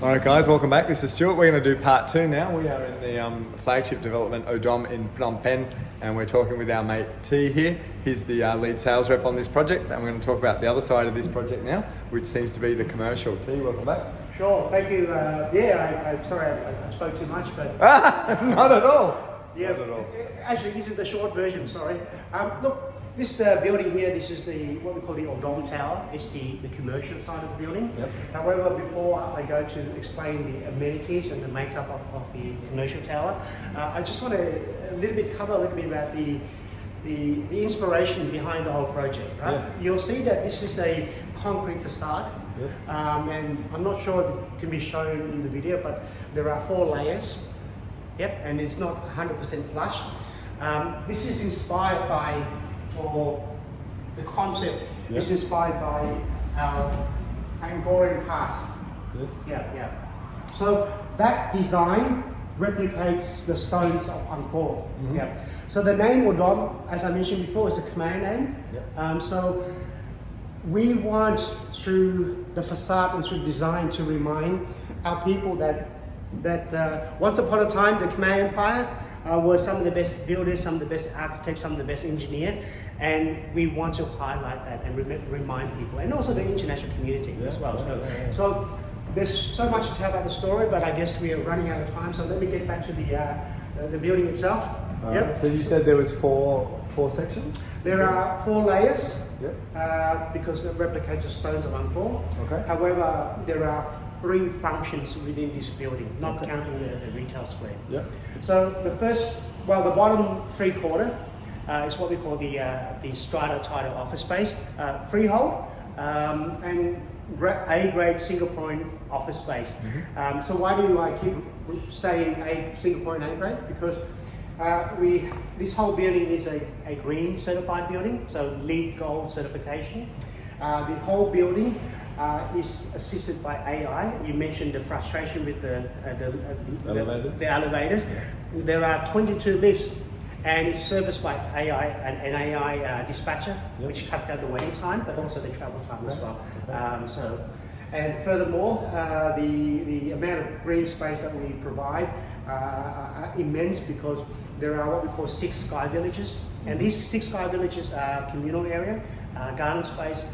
Alright guys, welcome back. This is Stuart. We're going to do part 2 now. We are in the flagship development Odom in Phnom Penh, and we're talking with our mate T here. He's the lead sales rep on this project, and we're going to talk about the other side of this project now, which seems to be the commercial. T, welcome back. Sure, thank you. I'm sorry I spoke too much, but... Not at all. Yeah, not at all. Actually, this is the short version, sorry. Look, this building here, this is what we call the Odom Tower. It's the commercial side of the building. Yep. However, before I go to explain the amenities and the makeup of the commercial tower, I just want to cover a little bit about the inspiration behind the whole project. Right? Yes. You'll see that this is a concrete facade. Yes. And I'm not sure if it can be shown in the video, but there are 4 layers. Yep, and it's not 100% flush. This is inspired by, or the concept is inspired by our Angkoring past. Yes. Yeah. So that design replicates the stones of Angkor. Mm-hmm. Yeah. So the name Odom, as I mentioned before, is a Khmer name. Yep. So we want, through the facade and through design, to remind our people that once upon a time the Khmer Empire were some of the best builders, some of the best architects, some of the best engineers, and we want to highlight that and remind people, and also the international community as well. So there's so much to tell about the story, but I guess we are running out of time, so let me get back to the building itself. Yep. So you said there was four sections? There are 4 layers. Yep. Because it replicates the stones of Angkor. Okay. However, there are 3 functions within this building, not counting the retail square. Yep. So the bottom 3/4 is what we call the strata title office space, freehold, and A-grade single point office space. Mm-hmm. So why do I keep saying a single point A-grade? Because this whole building is a green certified building, so LEED Gold certification. The whole building is assisted by AI. You mentioned the frustration with the elevators. There are 22 lifts, and it's serviced by AI, an AI dispatcher, which cuts down the waiting time, but also the travel time as well. And furthermore, the amount of green space that we provide are immense, because there are what we call 6 sky villages, and these 6 sky villages are communal area, garden space,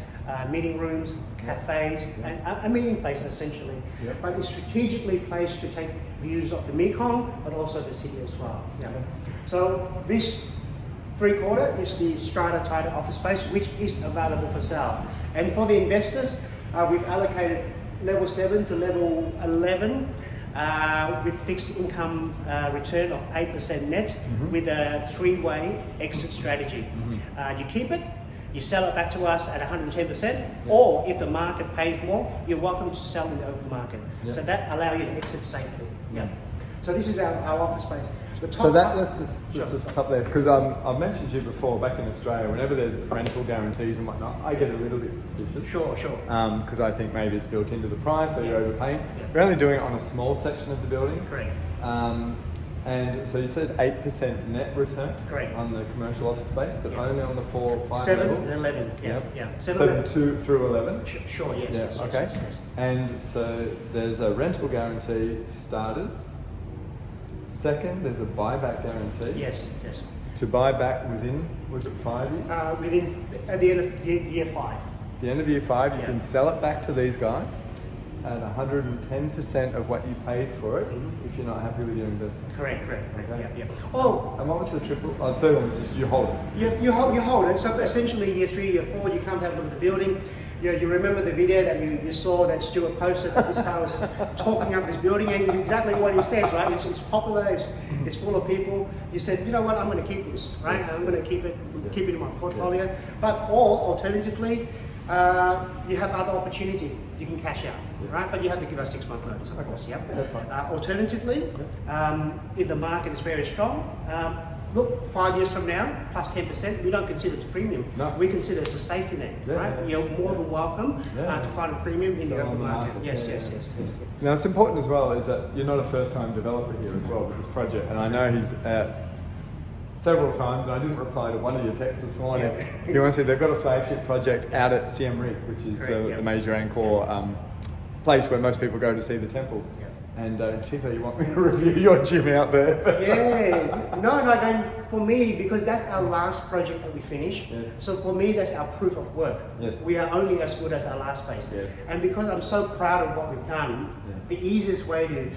meeting rooms, cafes, and a meeting place essentially. Yep. But it's strategically placed to take views of the Mekong, but also the city as well. Yeah. So this 3/4 is the strata title office space, which is available for sale. And for the investors, we've allocated level 7 to level 11 with fixed income return of 8% net, with a 3-way exit strategy. You keep it, you sell it back to us at 110%, or if the market pays more, you're welcome to sell in the open market. So that allows you to exit safely. So this is our office space. Let's just stop there, because I've mentioned to you before, back in Australia, whenever there's rental guarantees and whatnot, I get a little bit suspicious. Sure. Because I think maybe it's built into the price, or you're overpaying. We're only doing it on a small section of the building. Correct. And so you said 8% net return on the commercial office space, but only on the 5 7 levels? and 11, yeah. 7 through 11? Sure, yes. Yeah, yes, okay. yes. And so there's a rental guarantee starters. Second, there's a buyback guarantee. Yes. To buy back within, was it 5 years? At the end of year 5. The end of year 5, you can sell it back to these guys at 110% of what you paid for it, if you're not happy with your investment. Correct. Okay. Yeah. Oh, and what was the triple? The third one was just you hold it. You hold it. So essentially, year 3, year 4, you come to have a look at the building. You remember the video that you saw that Stuart posted, that this guy was talking up this building, and it's exactly what he says, right? It's popular, it's full of people. You said, you know what, I'm going to keep this, right? I'm going to keep it in my portfolio. But alternatively, you have other opportunity. You can cash out, right? But you have to give us 6 months notice, of course. That's fine. Alternatively, if the market is very strong, look, 5 years from now, plus 10%, we don't consider it's a premium. No. We consider it's a safety net, right? You're more than welcome to find a premium in the open market. Yes. Now, it's important as well is that you're not a first-time developer here as well with this project, and I know he's several times, and I didn't reply to one of your texts this morning. He wants to say they've got a flagship project out at Siem Reap, which is the major Angkor place where most people go to see the temples. Yeah. And in particular, you want me to review your gym out there. But Yeah, no, for me, because that's our last project that we finished. Yes. So for me, that's our proof of work. Yes. We are only as good as our last space. Yes. And because I'm so proud of what we've done, the easiest way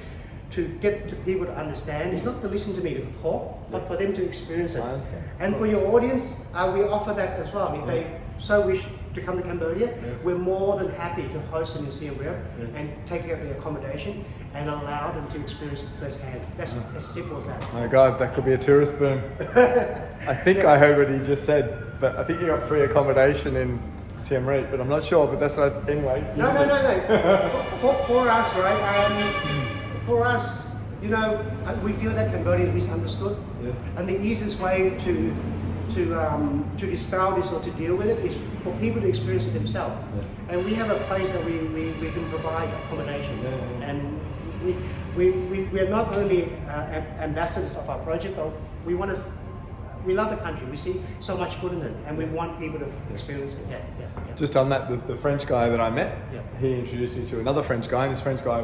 to get to people to understand is not to listen to me to talk, but for them to experience it. I understand. And for your audience, we offer that as well. If they so wish to come to Cambodia, we're more than happy to host them in Siem Reap and take care of their accommodation and allow them to experience it firsthand. That's as simple as that. my God, that could be a tourist boom. I think I heard what he just said, but I think you got free accommodation in Siem Reap, but I'm not sure. But that's what, anyway. No. For us, right? For us, you know, we feel that Cambodia is misunderstood, Yes. and the easiest way to dispel this or to deal with it is for people to experience it themselves. Yes. And we have a place that we can provide accommodation, Yeah. and we are not only ambassadors of our project, but we love the country. We see so much good in it, and we want people to experience it. Yeah. Just on that, the French guy that I met, Yeah. he introduced me to another French guy, and this French guy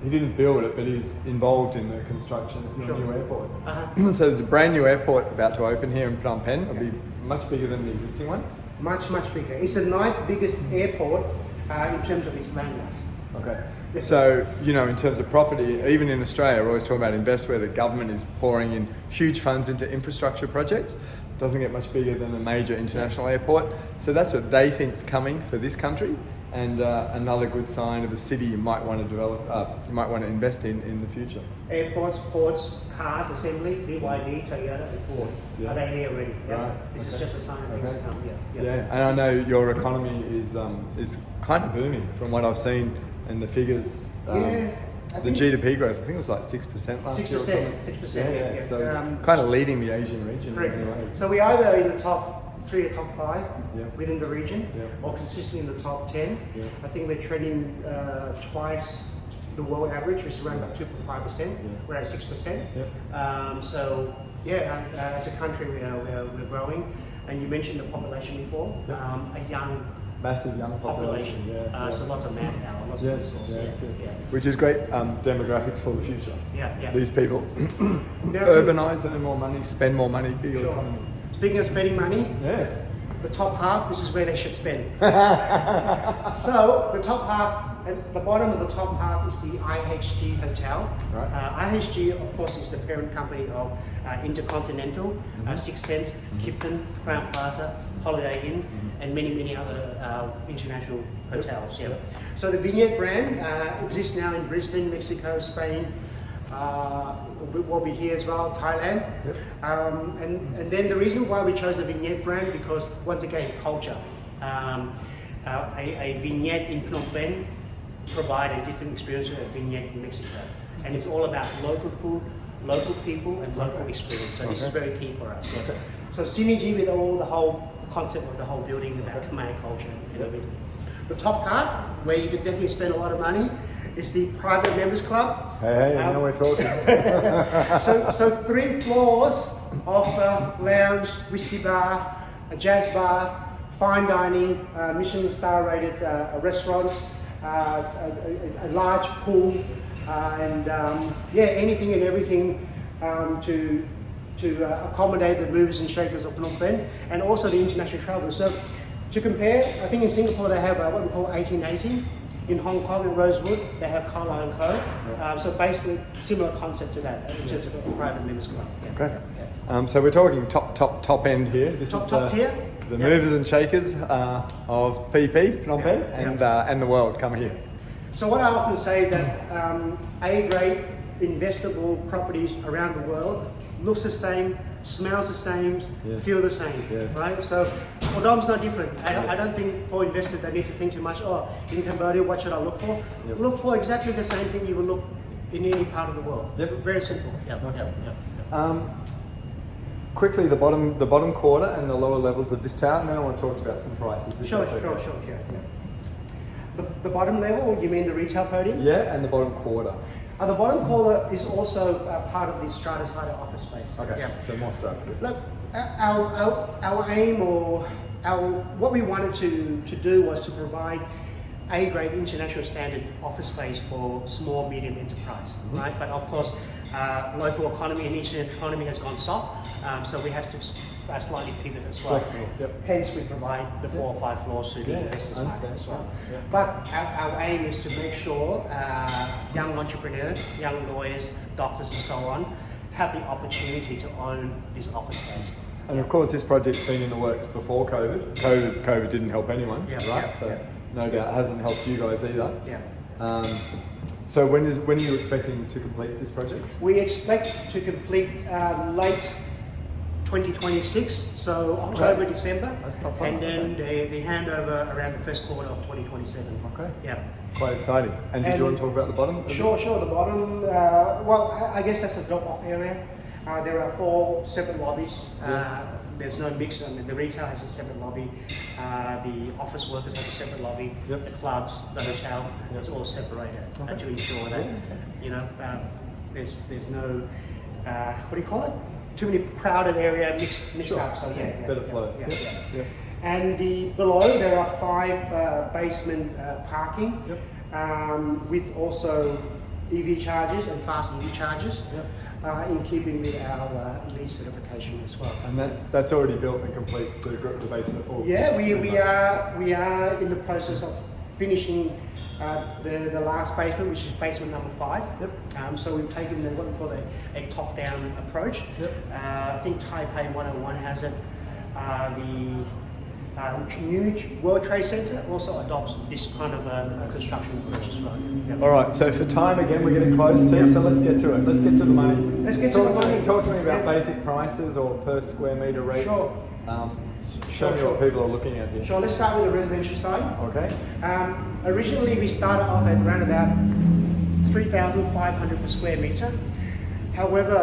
he didn't build it, but he's involved in the construction of Sure. the new airport. Uh-huh. So there's a brand new airport about to open here in Phnom Penh. It'll be much bigger than the existing one. Much bigger. It's the 9th biggest airport in terms of its landmass. Okay. Yes. So, you know, in terms of property, even in Australia, we're always talking about invest where the government is pouring in huge funds into infrastructure projects. Doesn't get much bigger than a major international airport. So that's what they think's coming for this country. And another good sign of a city you might want to develop, you might want to invest in the future. Airports, ports, cars assembly, BYD, Toyota, and Ford. Yeah. Are they here already? Yeah. Right. This is Okay. just a sign of things to come. Yeah, and I know your economy is kind of booming from what I've seen and the figures. I The think GDP growth, I think it was like 6% last year. 6%. Yeah. So it's Um, kind of leading the Asian region in Correct. many ways. So we are either in the top 3 or top 5 Yeah. within the region, Yeah. or consistently in the top 10. Yeah. I think we're trending twice the world average, which is around about 2.5%. Yeah. We're at 6%. Yeah. So yeah, as a country we're growing. And you mentioned the population before, Yeah. a young Massive young population. population. Yeah. So lots of manpower, lots of Yes, resources. yes. Which is great demographics for the future. Yeah. These people Now, urbanise, earn more money, spend more money, bigger Sure. economy. Speaking of spending money, Yes. the top half, this is where they should spend. So the top half, and the bottom of the top half is the IHG Hotel. Right. IHG, of course, is the parent company of Intercontinental, Six Sense, Kipton, Crown Plaza, Holiday Inn, and many other international hotels. Yeah. So the Vignette brand exists now in Brisbane, Mexico, Spain. Will be here as well, Thailand. And then the reason why we chose the Vignette brand, because once again, culture. A vignette in Phnom Penh provide a different experience than a vignette in Mexico. And it's all about local food, local people, and local experience. So this is very key for us. Okay. So synergy with the whole concept of the whole building about Khmer culture and everything. The top part, where you can definitely spend a lot of money, is the private members club. Hey, now we're talking. So 3 floors of lounge, whiskey bar, a jazz bar, fine dining, Michelin star rated restaurants, a large pool, and anything and everything to accommodate the movers and shakers of Phnom Penh, and also the international travelers. So to compare, I think in Singapore they have what we call 1880. In Hong Kong and Rosewood, they have Carlisle & Co. So basically, similar concept to that in terms of a private members club. Okay. So we're talking top end here. This is Top tier. the movers and shakers of PP, Phnom Penh, and the world come here. So what I often say that A-grade investable properties around the world looks the same, smells the same, feel the same, right? So Odom's not different. I don't think for investors they need to think too much. Oh, in Cambodia, what should I look for? Look for exactly the same thing you would look in any part of the world. Very simple. Quickly, the bottom quarter and the lower levels of this tower, and then I want to talk about some prices. Sure. The bottom level, you mean the retail podium? Yeah, and the bottom quarter. The bottom quarter is also part of the Strata Title office space. Okay, so more structure. Look, our aim or what we wanted to do was to provide A-grade international standard office space for small, medium enterprise, right? But of course, local economy and international economy has gone soft, so we have to slightly pivot as well. Flexible, yep. Hence, we provide the 4 or 5 floors to the Yeah, investors market as well. Yeah. But our aim is to make sure young entrepreneurs, young lawyers, doctors, and so on have the opportunity to own this office space. And of course, this project's been in the works before COVID. COVID didn't help anyone, Yeah, right? yeah, So yeah. no doubt hasn't helped you guys either. Yeah. So when are you expecting to complete this project? We expect to complete late 2026. So October, Okay. December, That's not far, and then okay. the handover around the first quarter of 2027. Okay. Yeah. Quite exciting. And did you want to talk about the bottom? of Sure, this? sure. The bottom, well, I guess that's a drop-off area. There are 4 separate lobbies. Yes. There's no mix. I mean, the retail has a separate lobby. The office workers have a separate lobby. Yep. The clubs, the hotel, Yep. it's all separated Okay. to ensure that there's no what do you call it? Too many crowded area mixed Sure. up. So yeah, Better flow. Yeah, Yep. yeah. Yep. And below there are 5 basement parking. Yep. With also EV chargers and fast EV chargers, Yep. in keeping with our LEED certification as well. And that's already built and complete the basement. Or Yeah, we are in the process of finishing the last basement, which is basement number 5. Yep. So we've taken what we call a top-down approach. Yep. I think Taipei 101 has it. The new World Trade Center also adopts this kind of a construction approach as well. Yep. All right. So for time again, we're getting close to. So let's get to it. Let's get to the money. Let's get to the money. Talk to me about Yeah. basic prices or per square meter rates. Sure. Show me what people are looking at here. Sure, let's start with the residential side. Okay. Originally, we started off at around about 3,500 per square meter. However,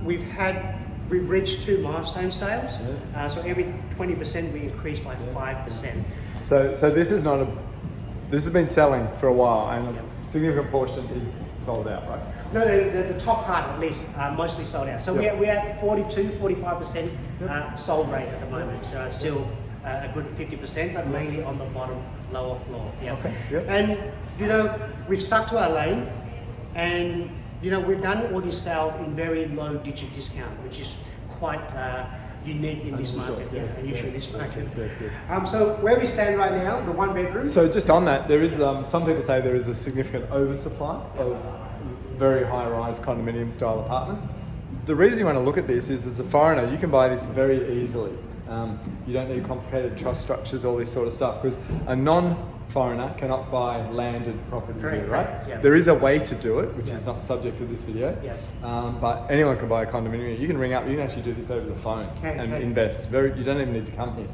we've reached 2 milestone sales. Yes. So every 20% we increase by 5%. So this is not a. This has been selling for a while, and a Yep. significant portion is sold out, right? No, the top part at least mostly sold out. So Yep. we're at 45% Yep. sold rate at the moment. So it's still a good 50%, but mainly on the bottom, lower floor. Yeah. Okay, yep. And we've stuck to our lane, and we've done all these sales in very low digit discount, which is quite unique in this Unusual, market. yes, Yeah, unusual in yes, this market. yes. So where we stand right now, the 1 bedroom. So just on that, there is some people say there is a significant oversupply of very high-rise condominium-style apartments. The reason you want to look at this is, as a foreigner, you can buy this very easily. You don't need complicated trust structures, all this sort of stuff, because a non-foreigner cannot buy landed property Correct, here, right? yeah. There is a way to do it, which Yeah. is not subject to this video. Yeah. But anyone can buy a condominium. You can ring up. You can actually do this over the phone and Can. invest. You don't even need to come here.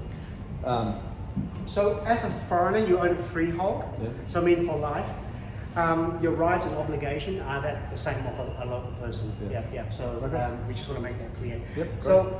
So as a foreigner, you own freehold. Yes. So I mean for life. Your rights and obligation are that the same of a local person. Yes. Yeah. So Okay. we just want to make that clear. Yep, So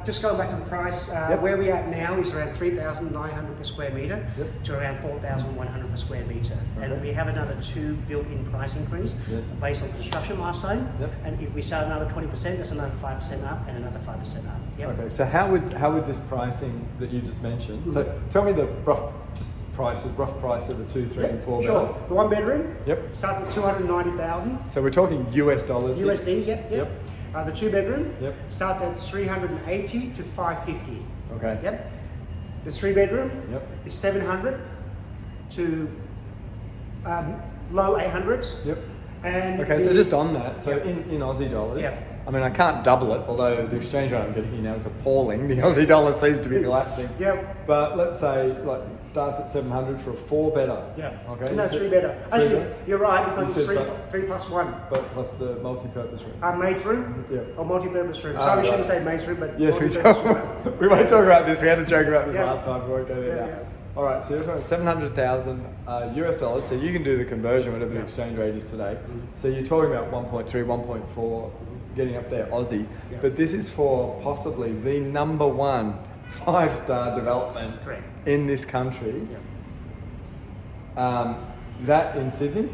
just going back to the price, Yep. where we are at now is around 3,900 per square meter Yep. to around 4,100 per square meter, Okay. and we have another 2 built-in price increase Yes. based on construction milestone. Yep. And if we sell another 20%, that's another 5% up, and another 5% up. Yep. Okay, so how would this pricing that you just mentioned? So tell me the rough price of the 2, 3, and 4 bedroom. Sure. The 1 bedroom. Yep. Starts at 290,000. So we're talking US dollars. here. USD, yep. Yep. The 2 bedroom Yep. starts at 380 to 550. Okay. Yep. The 3 bedroom Yep. is 700 to low 800s. Yep. And Okay, so just on that, so Yep. in Aussie dollars, Yep. I mean, I can't double it, although the exchange rate I'm getting here now is appalling. The Aussie dollar seems to be collapsing. Yep. But let's say, starts at 700 for a 4-bedder. Yeah. Okay. No, you said- 3 bedder. three Actually, bedder? you're right You because said it's 3, but- 3 plus 1. But plus the multi-purpose room. Maid's room Yep. or multi-purpose room. Ah, Sorry, we right. shouldn't say maid's room, but Yes, we multi-purpose room. we won't talk about this. We had a joke about this Yeah. last time. We won't go there Yeah, now. yeah. All right, so you're talking 700,000 US dollars. So you can do the conversion, whatever the exchange rate is today. So you're talking about 1.3, 1.4, getting up there Aussie. Yeah. But this is for possibly the number 1 5-star development Correct. in this country. Yeah. That in Sydney,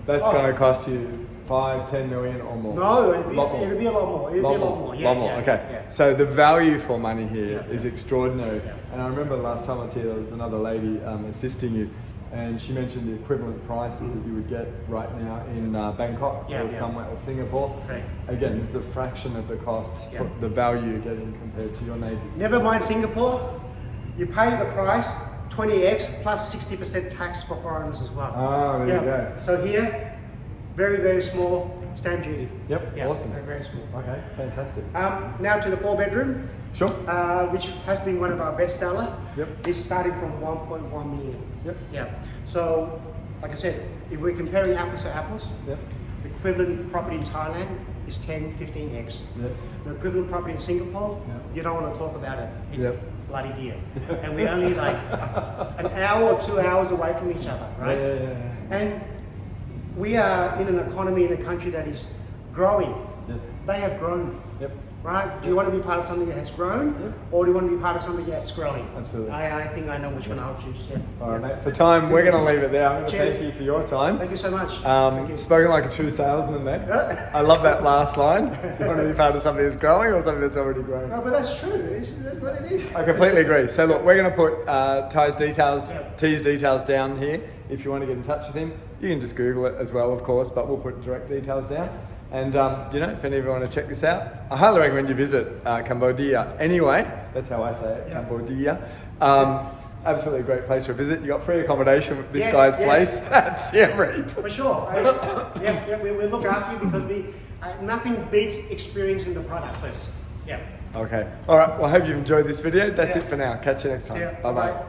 that's Oh. going to cost you 5, 10 million or more? No, Lot more. it'll be a lot more. It'll be a lot more. Yeah, Lot more. yeah, Okay. yeah. So the value for money here Yeah, is yeah. extraordinary. Yeah. And I remember the last time I was here, there was another lady assisting you, and she mentioned the equivalent prices that you would get right now in Bangkok Yeah, or yeah. somewhere, or Singapore. Right. Again, this is a fraction of the cost Yeah. for the value you're getting compared to your neighbours. Never mind Singapore. You pay the price 20x plus 60% tax for foreigners as well. Oh, there you go. So here, very, very small stamp duty. Yep, Yeah, awesome. Very, very small. Okay, fantastic. Now to the 4-bedroom, Sure. which has been one of our best seller. Yep. It's starting from 1.1 million. Yep. Yeah. So, like I said, if we're comparing apples to apples, Yep. the equivalent property in Thailand is 10, 15x. Yep. The equivalent property in Singapore, Yep. you don't want to talk about it. It's Yep. bloody dear. And we're only like an hour or 2 hours away from each other, right? Yeah. And we are in an economy in a country that is growing. Yes. They have grown, Yep. right? Do you want to be part of something that has grown, or do you want to be part of something that's growing? Absolutely. I think I know which one I'll choose. Yeah. All right, mate. For time, we're going to leave it there. I'm going to Cheers. thank you for your time. Thank you so much. Thank you. Spoken like a true salesman, mate. I love that last line. Do you want to be part of something that's growing or something that's already grown? No, but that's true. That's what it is. I completely agree. So look, we're going to put Ty's details, Yeah. T's details down here. If you want to get in touch with him, you can just Google it as well, of course, but we'll put direct details down. And if any of you want to check this out, I highly recommend you visit Cambodia. Anyway, that's how I say it, Yeah. Cambodia. Absolutely a great place to visit. You got free accommodation with this Yes, guy's yes. place at Siem Reap. For sure. We look after you because nothing beats experiencing the product first. Yeah. Okay. All right. Well, I hope you've enjoyed this video. That's Yeah. it for now. Catch you next See time. ya. Bye bye. Bye.